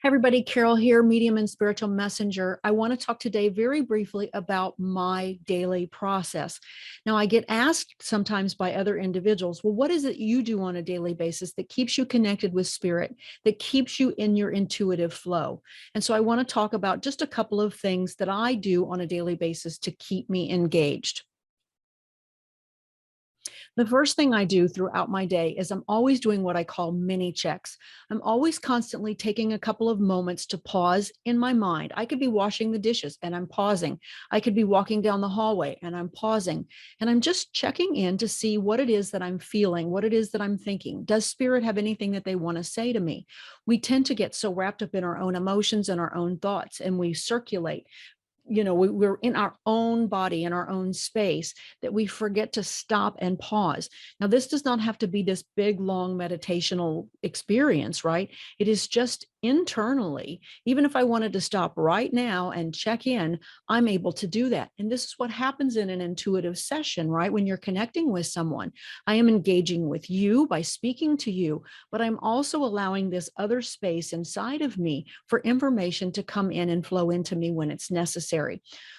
Hi, everybody. Carol here, medium and spiritual messenger. I want to talk today very briefly about my daily process. Now, I get asked sometimes by other individuals, well, what is it you do on a daily basis that keeps you connected with spirit, that keeps you in your intuitive flow? And so I want to talk about just a couple of things that I do on a daily basis to keep me engaged. The first thing I do throughout my day is I'm always doing what I call mini checks. I'm always constantly taking a couple of moments to pause in my mind. I could be washing the dishes and I'm pausing. I could be walking down the hallway and I'm pausing. And I'm just checking in to see what it is that I'm feeling, what it is that I'm thinking. Does spirit have anything that they want to say to me? We tend to get so wrapped up in our own emotions and our own thoughts, and we circulate. We're in our own body, in our own space, that we forget to stop and pause. Now, this does not have to be this big long meditational experience, right? It is just internally. Even if I wanted to stop right now and check in, I'm able to do that. And this is what happens in an intuitive session, right? When you're connecting with someone, I am engaging with you by speaking to you, but I'm also allowing this other space inside of me for information to come in and flow into me when it's necessary.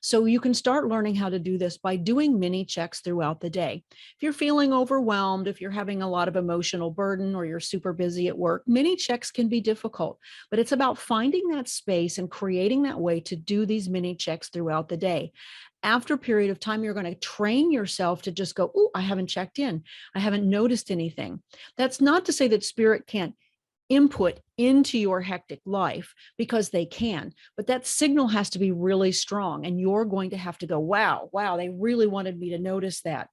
So you can start learning how to do this by doing mini checks throughout the day. If you're feeling overwhelmed, if you're having a lot of emotional burden, or you're super busy at work, mini checks can be difficult, but it's about finding that space and creating that way to do these mini checks throughout the day. After a period of time, you're going to train yourself to just go, oh, I haven't checked in. I haven't noticed anything. That's not to say that spirit can't input into your hectic life, because they can, but that signal has to be really strong. And you're going to have to go, wow, they really wanted me to notice that.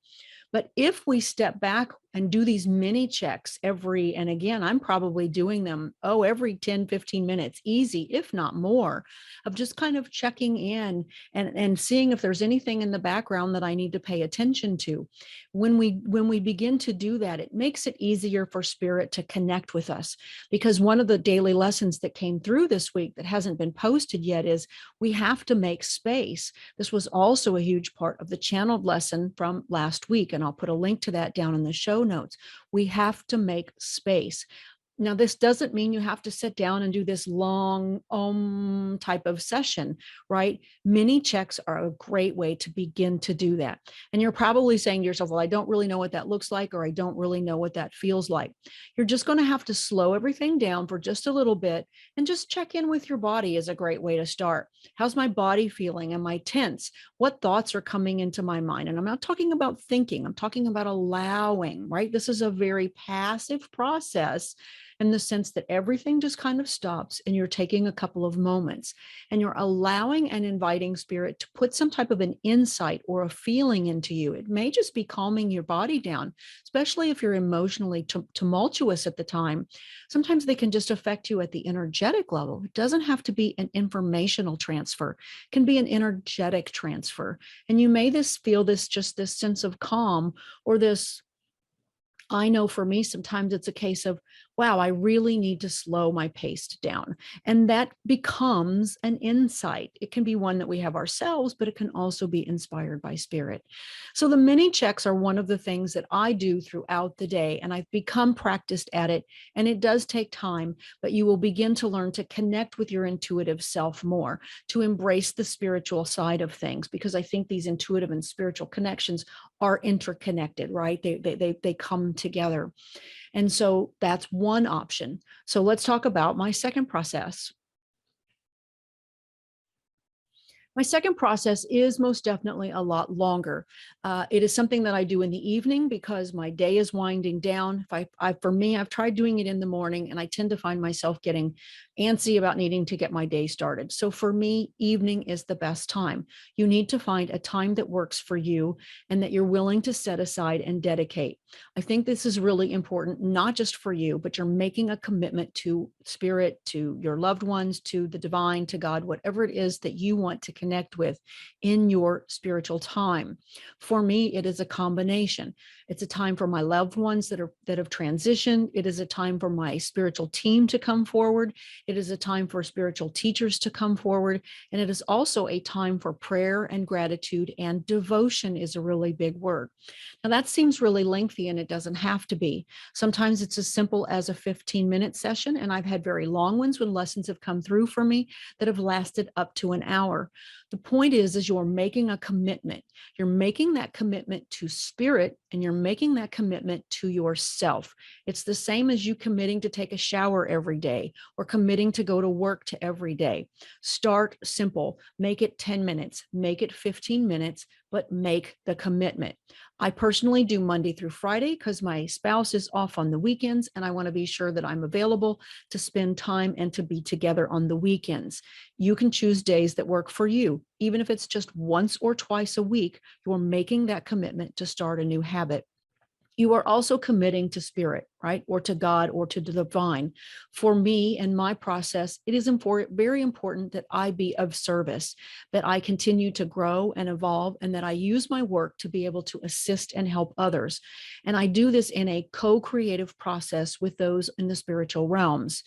But if we step back and do these mini checks and again, I'm probably doing them, every 10, 15 minutes, easy, if not more, of just kind of checking in and seeing if there's anything in the background that I need to pay attention to. When we begin to do that, it makes it easier for spirit to connect with us. Because one of the daily lessons that came through this week that hasn't been posted yet is we have to make space. This was also a huge part of the channeled lesson from last week, and I'll put a link to that down in the show notes. We have to make space. Now, this doesn't mean you have to sit down and do this long type of session, right? Mini checks are a great way to begin to do that. And you're probably saying to yourself, well, I don't really know what that looks like, or I don't really know what that feels like. You're just going to have to slow everything down for just a little bit and just check in with your body is a great way to start. How's my body feeling? Am I tense? What thoughts are coming into my mind? And I'm not talking about thinking, I'm talking about allowing, right? This is a very passive process, in the sense that everything just kind of stops and you're taking a couple of moments and you're allowing and inviting spirit to put some type of an insight or a feeling into you. It may just be calming your body down, especially if you're emotionally tumultuous at the time. Sometimes they can just affect you at the energetic level. It doesn't have to be an informational transfer. It can be an energetic transfer. And you may feel this sense of calm, or this, I know for me, sometimes it's a case of, wow, I really need to slow my pace down. And that becomes an insight. It can be one that we have ourselves, but it can also be inspired by spirit. So the mini checks are one of the things that I do throughout the day, and I've become practiced at it. And it does take time, but you will begin to learn to connect with your intuitive self more, to embrace the spiritual side of things, because I think these intuitive and spiritual connections are interconnected, right? They come together. And so that's one option. So let's talk about my second process. My second process is most definitely a lot longer. It is something that I do in the evening because my day is winding down. For me, I've tried doing it in the morning, and I tend to find myself getting antsy about needing to get my day started. So for me, evening is the best time. You need to find a time that works for you and that you're willing to set aside and dedicate. I think this is really important, not just for you, but you're making a commitment to spirit, to your loved ones, to the divine, to God, whatever it is that you want to connect with in your spiritual time. For me, it is a combination. It's a time for my loved ones that have transitioned. It is a time for my spiritual team to come forward. It is a time for spiritual teachers to come forward. And it is also a time for prayer and gratitude, and devotion is a really big word. Now, that seems really lengthy, and it doesn't have to be. Sometimes it's as simple as a 15-minute session, and I've had very long ones when lessons have come through for me that have lasted up to an hour. The point is you're making a commitment. You're making that commitment to spirit, and you're making that commitment to yourself. It's the same as you committing to take a shower every day or committing to go to work to every day. Start simple. Make it 10 minutes, make it 15 minutes, but make the commitment. I personally do Monday through Friday because my spouse is off on the weekends, and I want to be sure that I'm available to spend time and to be together on the weekends. You can choose days that work for you. Even if it's just once or twice a week, you're making that commitment to start a new habit. You are also committing to spirit, right? Or to God or to the divine. For me and my process, it is very important that I be of service, that I continue to grow and evolve, and that I use my work to be able to assist and help others. And I do this in a co-creative process with those in the spiritual realms.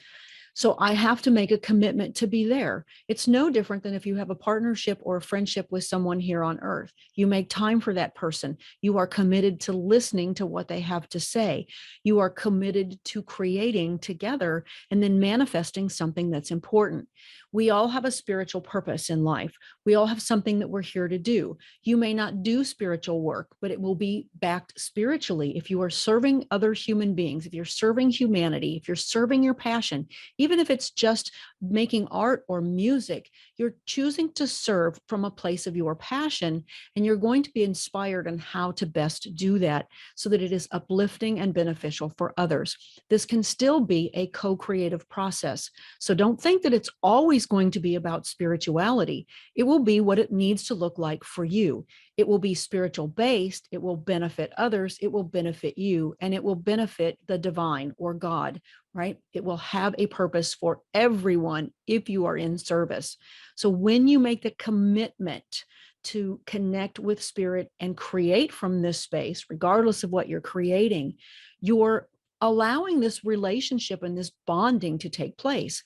So I have to make a commitment to be there. It's no different than if you have a partnership or a friendship with someone here on earth. You make time for that person. You are committed to listening to what they have to say. You are committed to creating together and then manifesting something that's important. We all have a spiritual purpose in life. We all have something that we're here to do. You may not do spiritual work, but it will be backed spiritually if you are serving other human beings, if you're serving humanity, if you're serving your passion. Even if it's just making art or music, you're choosing to serve from a place of your passion, and you're going to be inspired on how to best do that so that it is uplifting and beneficial for others. This can still be a co-creative process. So don't think that it's always going to be about spirituality. It will be what it needs to look like for you. It will be spiritual based. It will benefit others. It will benefit you, and it will benefit the divine or God, right? It will have a purpose for everyone if you are in service. So when you make the commitment to connect with spirit and create from this space, regardless of what you're creating, you're allowing this relationship and this bonding to take place.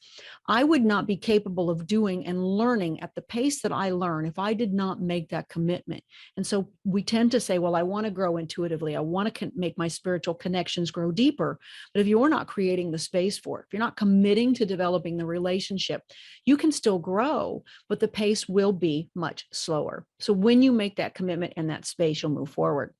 I would not be capable of doing and learning at the pace that I learn if I did not make that commitment. And so we tend to say, well, I want to grow intuitively. I want to make my spiritual connections grow deeper. But if you're not creating the space for it, if you're not committing to developing the relationship, you can still grow, but the pace will be much slower. So when you make that commitment and that space, you'll move forward.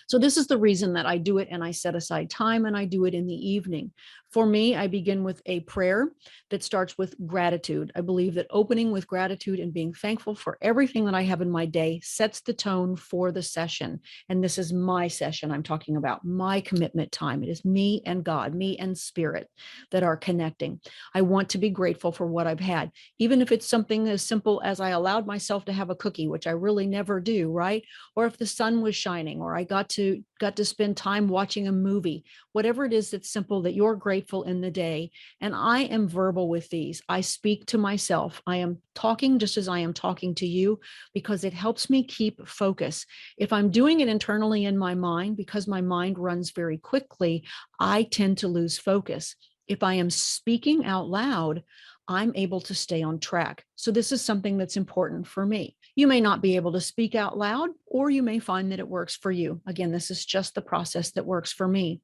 So this is the reason that I do it, and I set aside time, and I do it in the evening. For me, I begin with a prayer that starts with gratitude. I believe that opening with gratitude and being thankful for everything that I have in my day sets the tone for the session. And this is my session I'm talking about, my commitment time. It is me and God, me and spirit that are connecting. I want to be grateful for what I've had, even if it's something as simple as I allowed myself to have a cookie, which I really never do, right? Or if the sun was shining, or I got to spend time watching a movie, whatever it is that's simple that you're grateful in the day. And I am verbal with these. I speak to myself. I am talking just as I am talking to you, because it helps me keep focus. If I'm doing it internally in my mind, because my mind runs very quickly, I tend to lose focus. If I am speaking out loud, I'm able to stay on track. So this is something that's important for me. You may not be able to speak out loud, or you may find that it works for you. Again, this is just the process that works for me.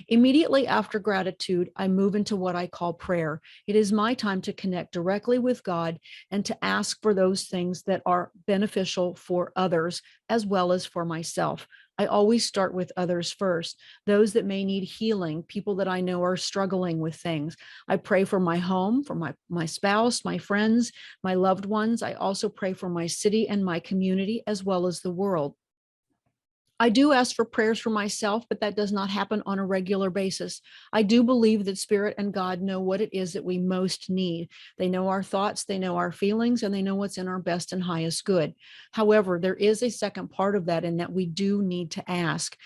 Immediately after gratitude, I move into what I call prayer. It is my time to connect directly with God and to ask for those things that are beneficial for others as well as for myself. I always start with others first, those that may need healing, people that I know are struggling with things. I pray for my home, for my spouse, my friends, my loved ones. I also pray for my city and my community, as well as the world. I do ask for prayers for myself, but that does not happen on a regular basis. I do believe that Spirit and God know what it is that we most need. They know our thoughts, they know our feelings, and they know what's in our best and highest good. However, there is a second part of that, in that we do need to ask.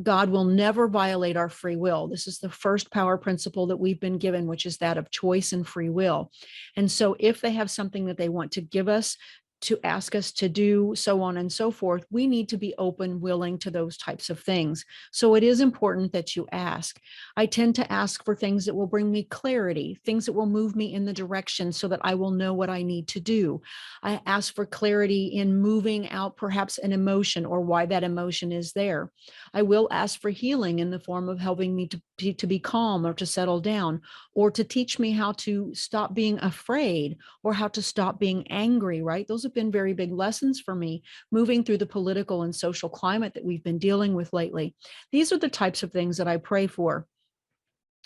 God will never violate our free will. This is the first power principle that we've been given, which is that of choice and free will. And so if they have something that they want to give us to ask us to do, so on and so forth, we need to be open, willing to those types of things. So it is important that you ask. I tend to ask for things that will bring me clarity, things that will move me in the direction so that I will know what I need to do. I ask for clarity in moving out perhaps an emotion or why that emotion is there. I will ask for healing in the form of helping me to be calm or to settle down, or to teach me how to stop being afraid or how to stop being angry, right? Those have been very big lessons for me moving through the political and social climate that we've been dealing with lately. These are the types of things that I pray for.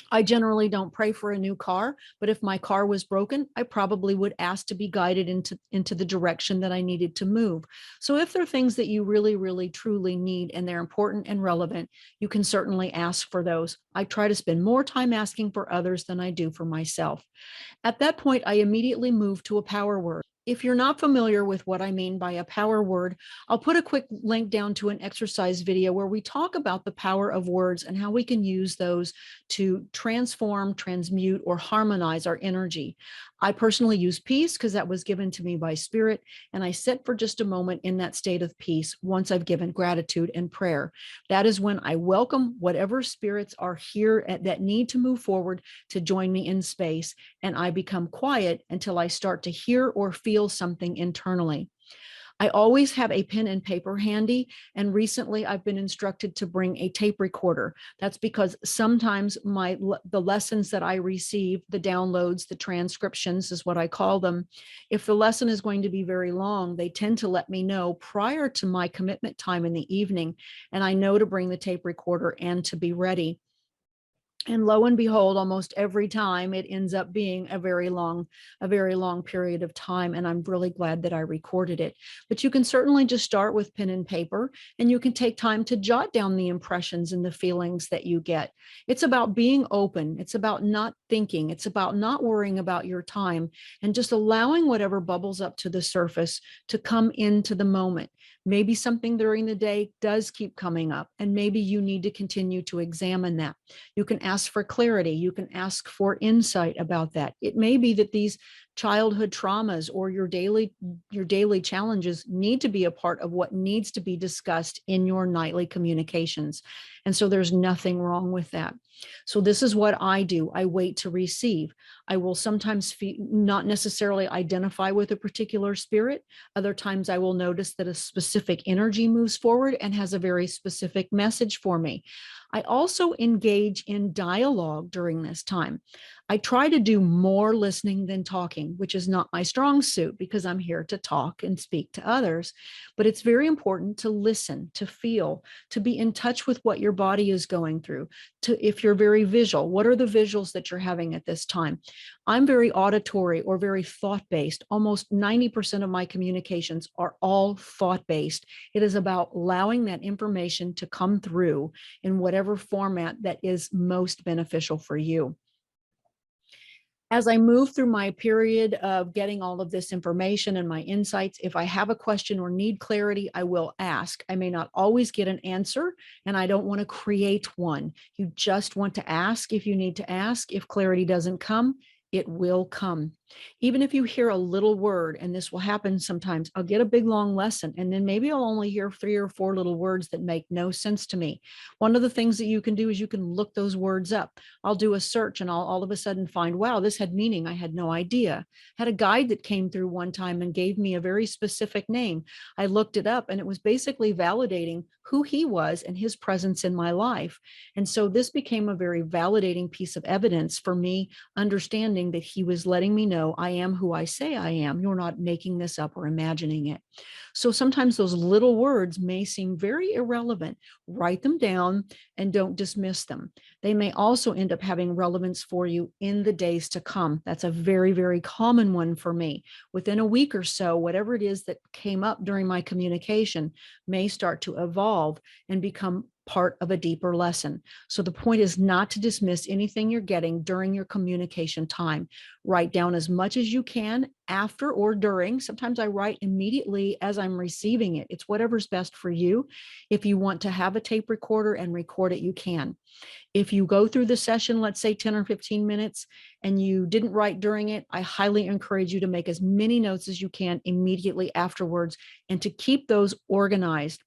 I generally don't pray for a new car, but if my car was broken, I probably would ask to be guided into the direction that I needed to move. So if there are things that you really, really, truly need and they're important and relevant, you can certainly ask for those. I try to spend more time asking for others than I do for myself. At that point, I immediately move to a power word. If you're not familiar with what I mean by a power word, I'll put a quick link down to an exercise video where we talk about the power of words and how we can use those to transform, transmute, or harmonize our energy. I personally use peace because that was given to me by spirit, and I sit for just a moment in that state of peace once I've given gratitude and prayer. That is when I welcome whatever spirits are here that need to move forward to join me in space, and I become quiet until I start to hear or feel something internally. I always have a pen and paper handy, and recently I've been instructed to bring a tape recorder. That's because sometimes the lessons that I receive, the downloads, the transcriptions is what I call them, if the lesson is going to be very long, they tend to let me know prior to my commitment time in the evening, and I know to bring the tape recorder and to be ready. And lo and behold, almost every time it ends up being a very long period of time. And I'm really glad that I recorded it. But you can certainly just start with pen and paper, and you can take time to jot down the impressions and the feelings that you get. It's about being open. It's about not thinking. It's about not worrying about your time and just allowing whatever bubbles up to the surface to come into the moment. Maybe something during the day does keep coming up, and maybe you need to continue to examine that. You can ask for clarity. You can ask for insight about that. It may be that these childhood traumas or your daily challenges need to be a part of what needs to be discussed in your nightly communications. And so there's nothing wrong with that. So this is what I do. I wait to receive. I will sometimes not necessarily identify with a particular spirit. Other times I will notice that a specific energy moves forward and has a very specific message for me. I also engage in dialogue during this time. I try to do more listening than talking, which is not my strong suit because I'm here to talk and speak to others. But it's very important to listen, to feel, to be in touch with what your body is going through. If you're very visual, what are the visuals that you're having at this time? I'm very auditory or very thought-based. Almost 90% of my communications are all thought-based. It is about allowing that information to come through in whatever format that is most beneficial for you. As I move through my period of getting all of this information and my insights, if I have a question or need clarity, I will ask. I may not always get an answer, and I don't want to create one. You just want to ask if you need to ask. If clarity doesn't come, it will come. Even if you hear a little word, and this will happen sometimes, I'll get a big long lesson, and then maybe I'll only hear 3 or 4 little words that make no sense to me. One of the things that you can do is you can look those words up. I'll do a search and I'll all of a sudden find, wow, this had meaning. I had no idea. Had a guide that came through one time and gave me a very specific name. I looked it up, and it was basically validating who he was and his presence in my life. And so this became a very validating piece of evidence for me, understanding that he was letting me know I am who I say I am. You're not making this up or imagining it. So sometimes those little words may seem very irrelevant. Write them down and don't dismiss them. They may also end up having relevance for you in the days to come. That's a very, very common one for me. Within a week or so, whatever it is that came up during my communication may start to evolve and become part of a deeper lesson. So the point is not to dismiss anything you're getting during your communication time. Write down as much as you can after or during. Sometimes I write immediately as I'm receiving it. It's whatever's best for you. If you want to have a tape recorder and record it, you can. If you go through the session, let's say 10 or 15 minutes, and you didn't write during it, I highly encourage you to make as many notes as you can immediately afterwards and to keep those organized.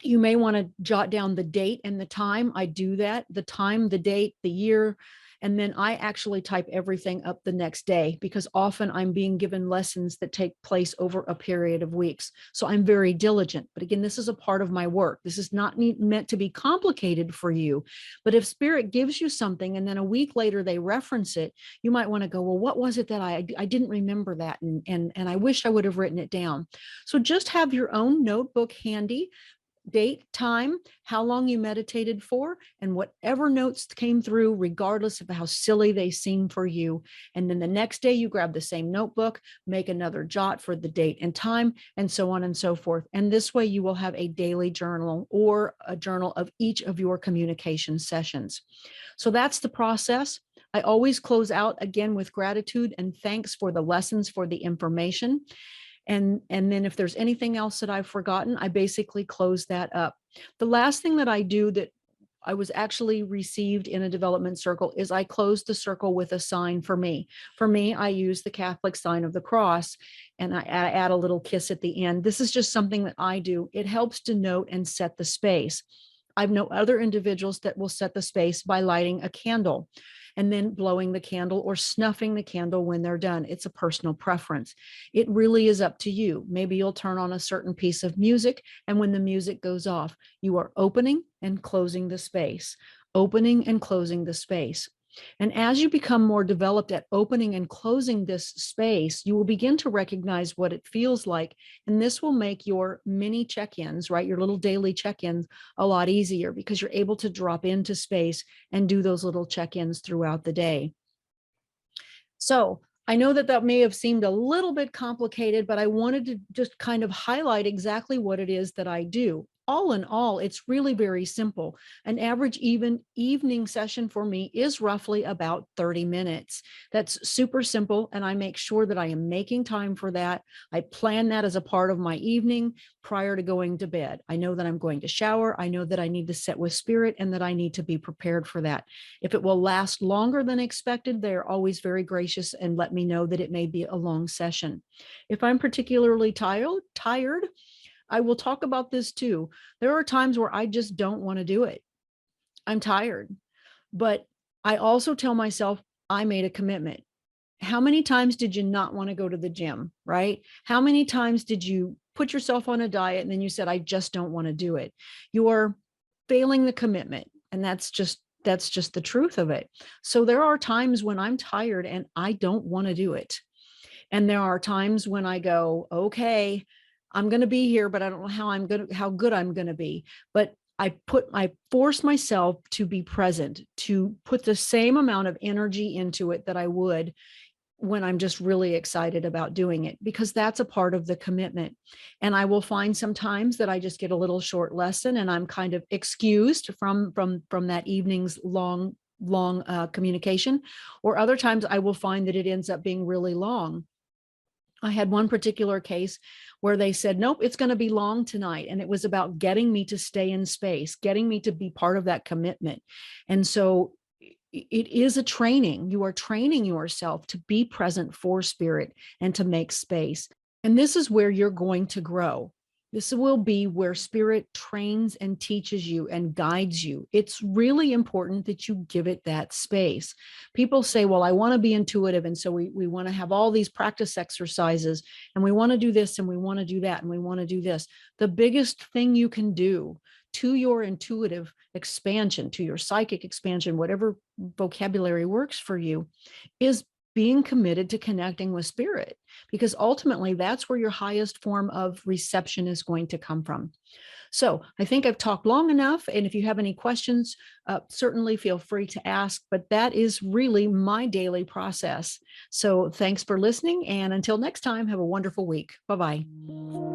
You may want to jot down the date and the time. I do that, the time, the date, the year, and then I actually type everything up the next day because often I'm being given lessons that take place over a period of weeks. So I'm very diligent. But again, this is a part of my work. This is not meant to be complicated for you. But if Spirit gives you something and then a week later they reference it, you might want to go, well, what was it that I didn't remember that? And I wish I would have written it down. So just have your own notebook handy. Date, time, how long you meditated for, and whatever notes came through, regardless of how silly they seem for you. And then the next day you grab the same notebook, make another jot for the date and time, and so on and so forth. And this way you will have a daily journal or a journal of each of your communication sessions. So that's the process. I always close out again with gratitude and thanks for the lessons, for the information. And then if there's anything else that I've forgotten, I basically close that up. The last thing that I do that I was actually received in a development circle is I close the circle with a sign for me. For me, I use the Catholic sign of the cross and I add a little kiss at the end. This is just something that I do. It helps to note and set the space. I've known other individuals that will set the space by lighting a candle and then blowing the candle or snuffing the candle when they're done. It's a personal preference. It really is up to you. Maybe you'll turn on a certain piece of music, and when the music goes off, you are opening and closing the space, opening and closing the space. And as you become more developed at opening and closing this space, you will begin to recognize what it feels like. And this will make your mini check-ins, right? Your little daily check-ins a lot easier because you're able to drop into space and do those little check-ins throughout the day. So I know that that may have seemed a little bit complicated, but I wanted to just kind of highlight exactly what it is that I do. All in all, it's really very simple. An average evening session for me is roughly about 30 minutes. That's super simple, and I make sure that I am making time for that. I plan that as a part of my evening prior to going to bed. I know that I'm going to shower. I know that I need to sit with Spirit and that I need to be prepared for that. If it will last longer than expected, they're always very gracious and let me know that it may be a long session. If I'm particularly tired, I will talk about this too. There are times where I just don't want to do it. I'm tired, but I also tell myself I made a commitment. How many times did you not want to go to the gym, right? How many times did you put yourself on a diet and then you said, I just don't want to do it? You're failing the commitment. And that's just the truth of it. So there are times when I'm tired and I don't want to do it. And there are times when I go, okay, I'm going to be here, but I don't know how good I'm going to be. But I force myself to be present, to put the same amount of energy into it that I would when I'm just really excited about doing it, because that's a part of the commitment. And I will find sometimes that I just get a little short lesson and I'm kind of excused from that evening's long communication, or other times I will find that it ends up being really long. I had one particular case where they said, nope, it's going to be long tonight. And it was about getting me to stay in space, getting me to be part of that commitment. And so it is a training. You are training yourself to be present for Spirit and to make space. And this is where you're going to grow. This will be where Spirit trains and teaches you and guides you. It's really important that you give it that space. People say, well, I want to be intuitive. And so we want to have all these practice exercises and we want to do this and we want to do that and we want to do this. The biggest thing you can do to your intuitive expansion, to your psychic expansion, whatever vocabulary works for you, is being committed to connecting with Spirit, because ultimately that's where your highest form of reception is going to come from. So I think I've talked long enough. And if you have any questions, certainly feel free to ask, but that is really my daily process. So thanks for listening. And until next time, have a wonderful week. Bye-bye.